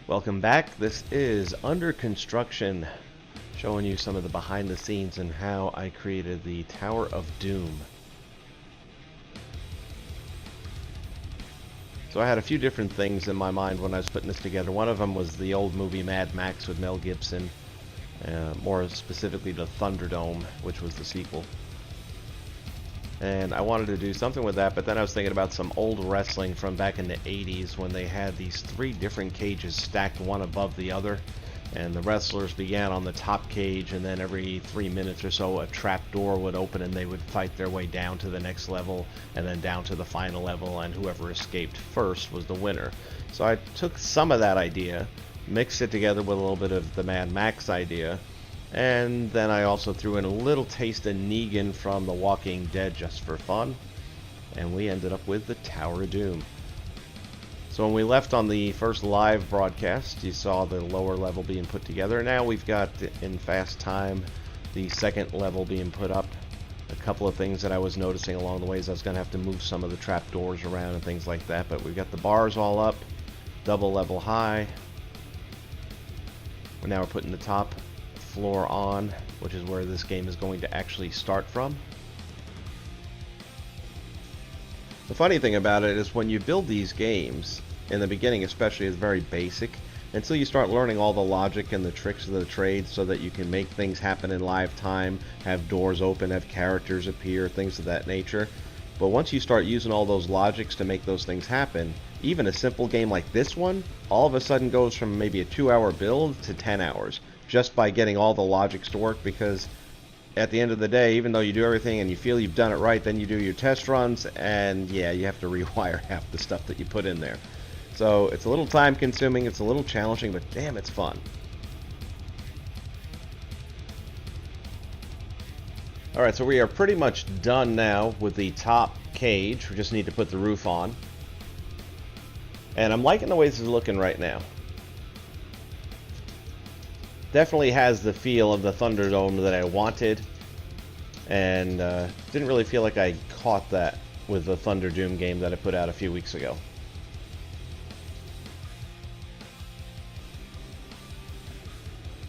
Welcome back. This is Under Construction, showing you some of the behind the scenes and how I created the Tower of Doom. So I had a few different things in my mind when I was putting this together. One of them was the old movie Mad Max with Mel Gibson, more specifically the Thunderdome, which was the sequel. And I wanted to do something with that, but then I was thinking about some old wrestling from back in the 80s when they had these 3 different cages stacked one above the other, and the wrestlers began on the top cage, and then every 3 minutes or so a trap door would open and they would fight their way down to the next level and then down to the final level, and whoever escaped first was the winner. So I took some of that idea, mixed it together with a little bit of the Mad Max idea, and then I also threw in a little taste of Negan from The Walking Dead just for fun, and we ended up with the Tower of Doom. So when we left on the first live broadcast, you saw the lower level being put together. Now we've got, in fast time, the second level being put up. A couple of things that I was noticing along the way is I was going to have to move some of the trap doors around and things like that, but we've got the bars all up, double level high. Now we're putting the top floor on, which is where this game is going to actually start from. The funny thing about it is when you build these games, in the beginning especially, it's very basic until you start learning all the logic and the tricks of the trade so that you can make things happen in live time, have doors open, have characters appear, things of that nature. But once you start using all those logics to make those things happen, even a simple game like this one all of a sudden goes from maybe a 2-hour build to 10 hours just by getting all the logics to work, because at the end of the day, even though you do everything and you feel you've done it right, then you do your test runs and yeah, you have to rewire half the stuff that you put in there. So it's a little time consuming, it's a little challenging, but damn, it's fun. Alright, so we are pretty much done now with the top cage. We just need to put the roof on. And I'm liking the way this is looking right now. Definitely has the feel of the Thunderdome that I wanted, and didn't really feel like I caught that with the Thunderdome game that I put out a few weeks ago.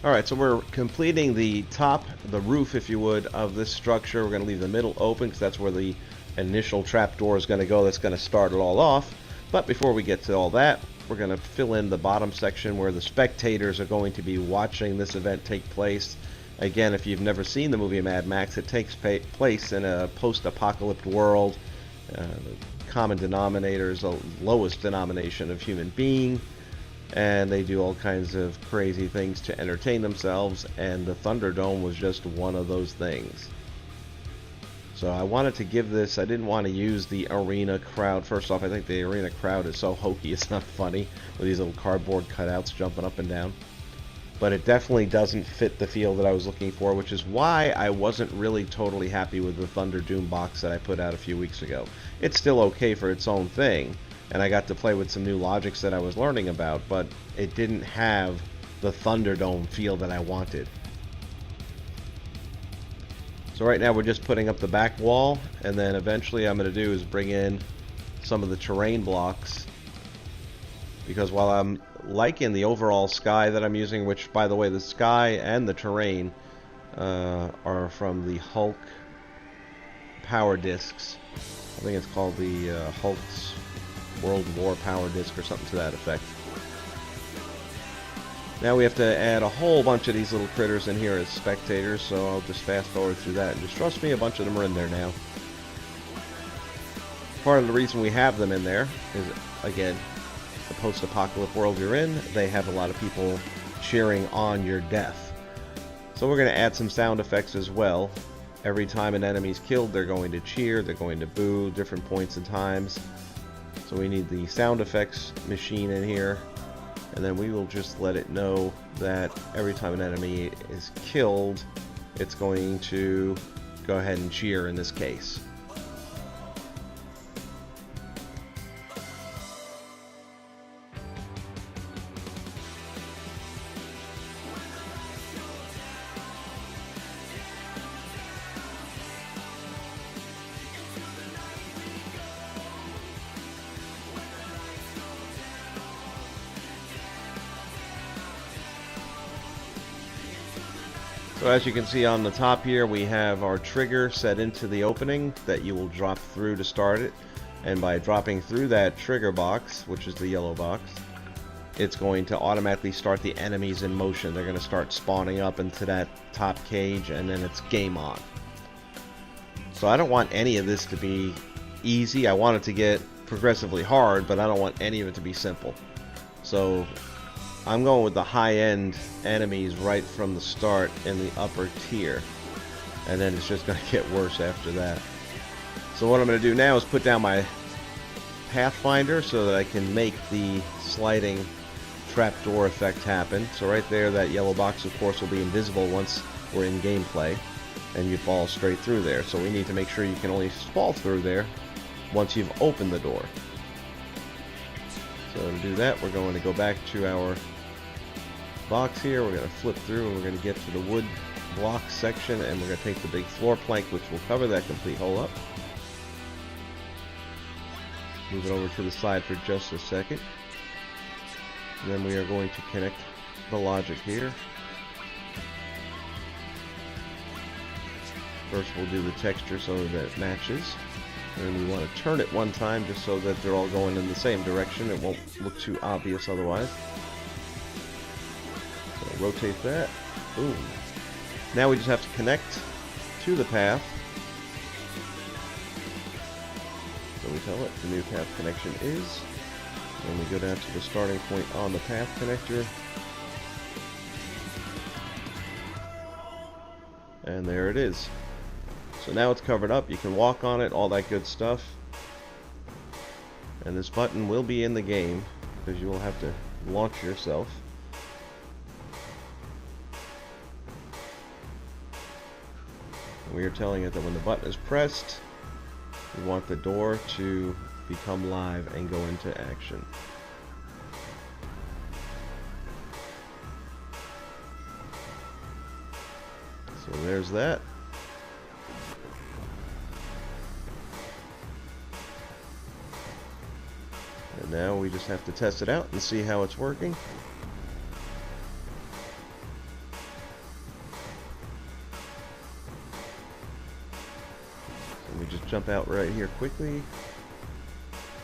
Alright, so we're completing the top, the roof if you would, of this structure. We're going to leave the middle open because that's where the initial trapdoor is going to go. That's going to start it all off. But before we get to all that, we're going to fill in the bottom section where the spectators are going to be watching this event take place. Again, if you've never seen the movie Mad Max, it takes place in a post-apocalyptic world. The common denominator is the lowest denomination of human being, and they do all kinds of crazy things to entertain themselves, and the Thunderdome was just one of those things. So I wanted to give this, I didn't want to use the arena crowd. First off, I think the arena crowd is so hokey, it's not funny, with these little cardboard cutouts jumping up and down. But it definitely doesn't fit the feel that I was looking for, which is why I wasn't really totally happy with the Thunderdome box that I put out a few weeks ago. It's still okay for its own thing, and I got to play with some new logics that I was learning about, but it didn't have the Thunderdome feel that I wanted. So right now we're just putting up the back wall, and then eventually I'm going to do is bring in some of the terrain blocks, because while I'm liking the overall sky that I'm using, which by the way the sky and the terrain are from the Hulk power discs. I think it's called the Hulk's World War power disc or something to that effect. Now we have to add a whole bunch of these little critters in here as spectators, so I'll just fast forward through that, and just trust me, a bunch of them are in there now. Part of the reason we have them in there is, again, the post-apocalyptic world you're in, they have a lot of people cheering on your death. So we're going to add some sound effects as well. Every time an enemy's killed, they're going to cheer, they're going to boo, different points and times. So we need the sound effects machine in here. And then we will just let it know that every time an enemy is killed, it's going to go ahead and cheer in this case. So as you can see on the top here, we have our trigger set into the opening that you will drop through to start it. And by dropping through that trigger box, which is the yellow box, it's going to automatically start the enemies in motion. They're going to start spawning up into that top cage, and then it's game on. So I don't want any of this to be easy. I want it to get progressively hard, but I don't want any of it to be simple. So I'm going with the high-end enemies right from the start in the upper tier, and then it's just going to get worse after that. So what I'm going to do now is put down my pathfinder so that I can make the sliding trapdoor effect happen. So right there, that yellow box of course will be invisible once we're in gameplay, and you fall straight through there. So we need to make sure you can only fall through there once you've opened the door. So to do that, we're going to go back to our box here. We're going to flip through and we're going to get to the wood block section, and we're going to take the big floor plank which will cover that complete hole up. Move it over to the side for just a second. And then we are going to connect the logic here. First we'll do the texture so that it matches. And we want to turn it one time just so that they're all going in the same direction. It won't look too obvious otherwise. So rotate that. Boom. Now we just have to connect to the path. So we tell it the new path connection is. And we go down to the starting point on the path connector. And there it is. So now it's covered up. You can walk on it, all that good stuff. And this button will be in the game because you will have to launch yourself. And we are telling it that when the button is pressed, we want the door to become live and go into action. So there's that. And now we just have to test it out and see how it's working. So we just jump out right here quickly,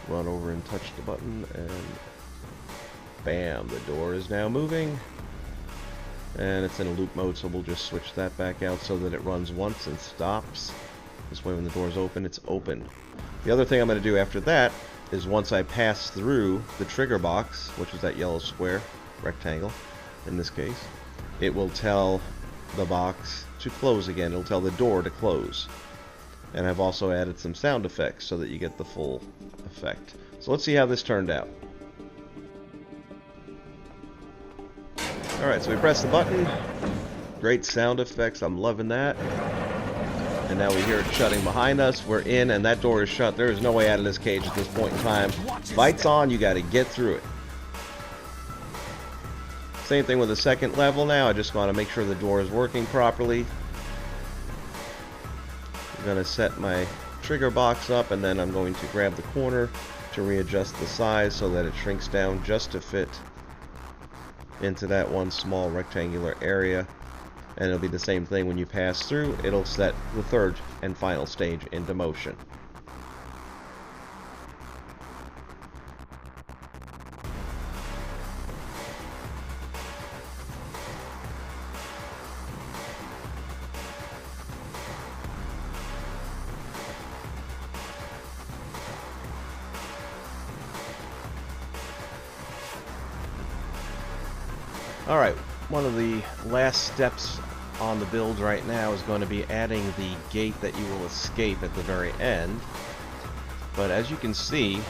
run over and touch the button, and bam, the door is now moving. And it's in a loop mode, so we'll just switch that back out so that it runs once and stops. This way when the door is open, it's open. The other thing I'm going to do after that is once I pass through the trigger box, which is that yellow square, rectangle in this case, it will tell the box to close again. It'll tell the door to close. And I've also added some sound effects so that you get the full effect. So let's see how this turned out. Alright, so we press the button. Great sound effects, I'm loving that. And now we hear it shutting behind us. We're in, and that door is shut. There is no way out of this cage at this point in time. Lights on, you got to get through it. Same thing with the second level now. I just want to make sure the door is working properly. I'm going to set my trigger box up, and then I'm going to grab the corner to readjust the size so that it shrinks down just to fit into that one small rectangular area. And it'll be the same thing when you pass through. It'll set the third and final stage into motion. Alright, one of the last steps on the build right now is going to be adding the gate that you will escape at the very end. But as you can see,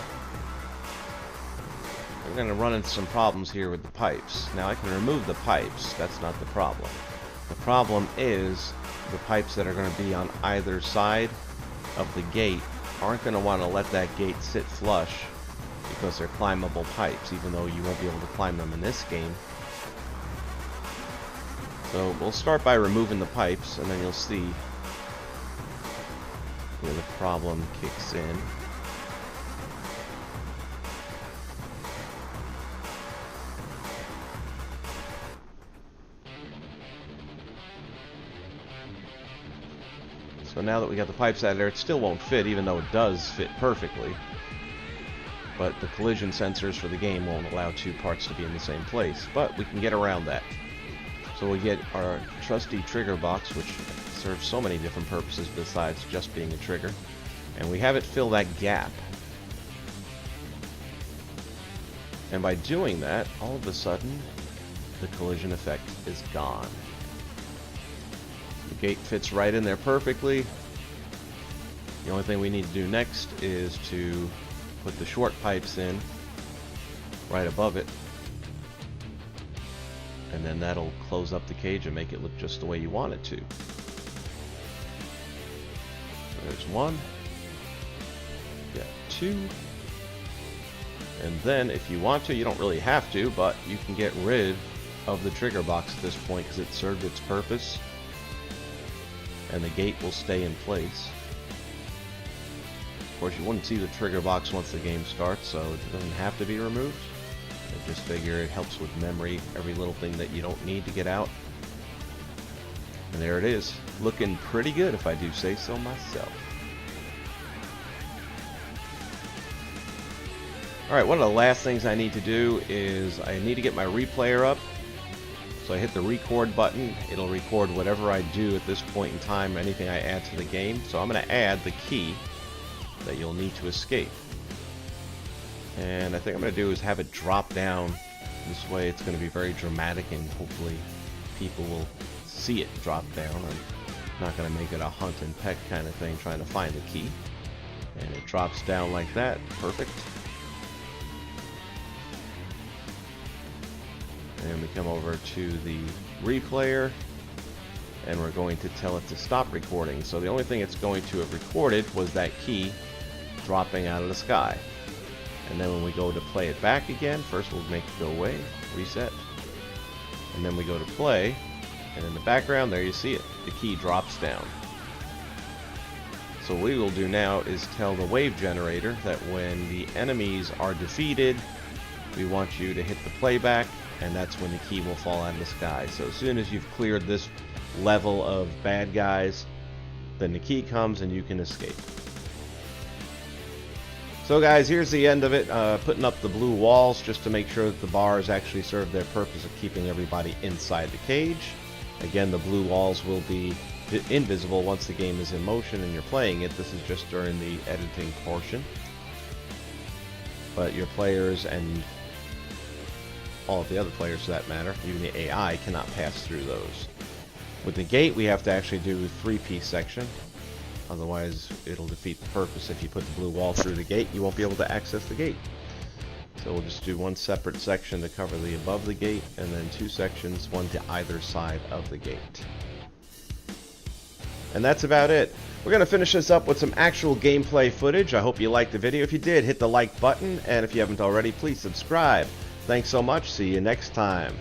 we're going to run into some problems here with the pipes. Now I can remove the pipes, that's not the problem. The problem is the pipes that are going to be on either side of the gate aren't going to want to let that gate sit flush because they're climbable pipes, even though you won't be able to climb them in this game. So we'll start by removing the pipes, and then you'll see where the problem kicks in. So now that we got the pipes out of there, it still won't fit, even though it does fit perfectly. But the collision sensors for the game won't allow two parts to be in the same place. But we can get around that. So we get our trusty trigger box, which serves so many different purposes besides just being a trigger. And we have it fill that gap. And by doing that, all of a sudden, the collision effect is gone. The gate fits right in there perfectly. The only thing we need to do next is to put the short pipes in right above it. And then that'll close up the cage and make it look just the way you want it to. There's one. Yeah, two. And then, if you want to, you don't really have to, but you can get rid of the trigger box at this point because it served its purpose. And the gate will stay in place. Of course, you wouldn't see the trigger box once the game starts, so it doesn't have to be removed. I just figure it helps with memory, every little thing that you don't need to get out. And there it is, looking pretty good if I do say so myself. Alright, one of the last things I need to do is I need to get my replayer up. So I hit the record button. It'll record whatever I do at this point in time, anything I add to the game. So I'm going to add the key that you'll need to escape. And I think I'm going to do is have it drop down. This way it's going to be very dramatic and hopefully people will see it drop down. I'm not going to make it a hunt and peck kind of thing trying to find the key. And it drops down like that. Perfect. And we come over to the replayer and we're going to tell it to stop recording. So the only thing it's going to have recorded was that key dropping out of the sky. And then when we go to play it back again, first we'll make it go away, reset. And then we go to play, and in the background there you see it, the key drops down. So what we will do now is tell the wave generator that when the enemies are defeated, we want you to hit the playback, and that's when the key will fall out of the sky. So as soon as you've cleared this level of bad guys, then the key comes and you can escape. So guys, here's the end of it. Putting up the blue walls just to make sure that the bars actually serve their purpose of keeping everybody inside the cage. Again, the blue walls will be invisible once the game is in motion and you're playing it. This is just during the editing portion. But your players and all of the other players for that matter, even the AI, cannot pass through those. With the gate, we have to actually do a three-piece section. Otherwise, it'll defeat the purpose. If you put the blue wall through the gate, you won't be able to access the gate. So we'll just do one separate section to cover the above the gate, and then two sections, one to either side of the gate. And that's about it. We're going to finish this up with some actual gameplay footage. I hope you liked the video. If you did, hit the like button, and if you haven't already, please subscribe. Thanks so much. See you next time.